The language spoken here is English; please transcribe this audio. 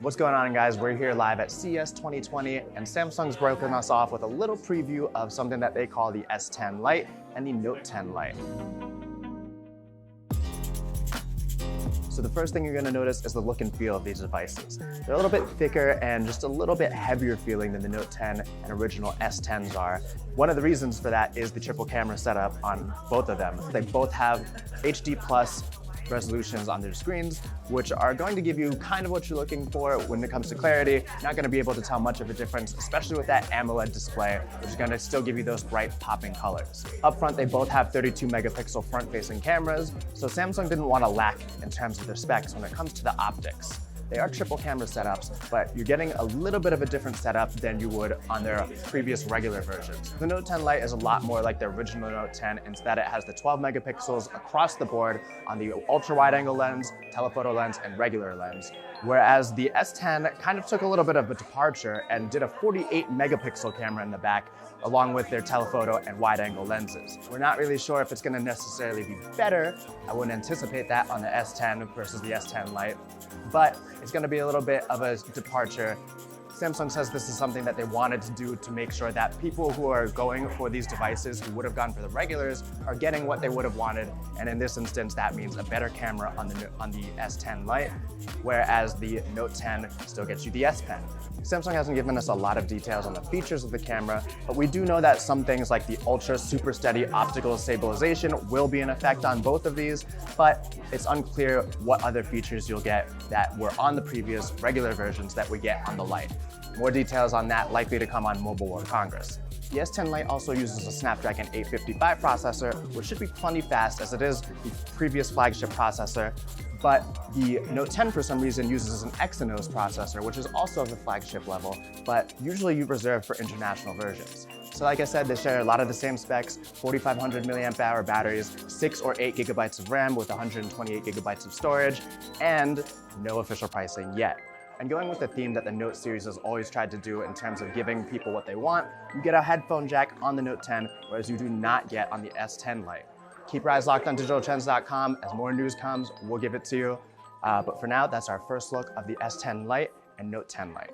What's going on, guys? We're here live at CES 2020, and Samsung's broken us off with a little preview of something that they call the S10 Lite and the Note 10 Lite. So the first thing you're going to notice is the look and feel of these devices. They're a little bit thicker and just a little bit heavier feeling than the Note 10 and original S10s are. One of the reasons for that is the triple camera setup on both of them. They both have HD+ resolutions on their screens, which are going to give you kind of what you're looking for when it comes to clarity. Not going to be able to tell much of a difference, especially with that AMOLED display, which is going to still give you those bright popping colors. Up front, they both have 32 megapixel front-facing cameras, so Samsung didn't want to lack in terms of their specs when it comes to the optics. They are triple camera setups, but you're getting a little bit of a different setup than you would on their previous regular versions. The Note 10 Lite is a lot more like the original Note 10 in that it has the 12 megapixels across the board on the ultra wide angle lens, telephoto lens, and regular lens. Whereas the S10 kind of took a little bit of a departure and did a 48 megapixel camera in the back, along with their telephoto and wide angle lenses. We're not really sure if it's going to necessarily be better. I wouldn't anticipate that on the S10 versus the S10 Lite, but it's going to be a little bit of a departure. Samsung says this is something that they wanted to do to make sure that people who are going for these devices who would have gone for the regulars are getting what they would have wanted. And in this instance, that means a better camera on the S10 Lite, whereas the Note 10 still gets you the S Pen. Samsung hasn't given us a lot of details on the features of the camera, but we do know that some things like the ultra super steady optical stabilization will be in effect on both of these, but it's unclear what other features you'll get that were on the previous regular versions that we get on the Lite. More details on that likely to come on Mobile World Congress. The S10 Lite also uses a Snapdragon 855 processor, which should be plenty fast as it is the previous flagship processor, but the Note 10 for some reason uses an Exynos processor, which is also the flagship level, but usually reserved for international versions. So like I said, they share a lot of the same specs, 4,500 milliamp hour batteries, 6 or 8 gigabytes of RAM with 128 gigabytes of storage, and no official pricing yet. And going with the theme that the Note series has always tried to do in terms of giving people what they want, you get a headphone jack on the Note 10, whereas you do not get on the S10 Lite. Keep your eyes locked on digitaltrends.com. As more news comes, we'll give it to you. But for now, that's our first look of the S10 Lite and Note 10 Lite.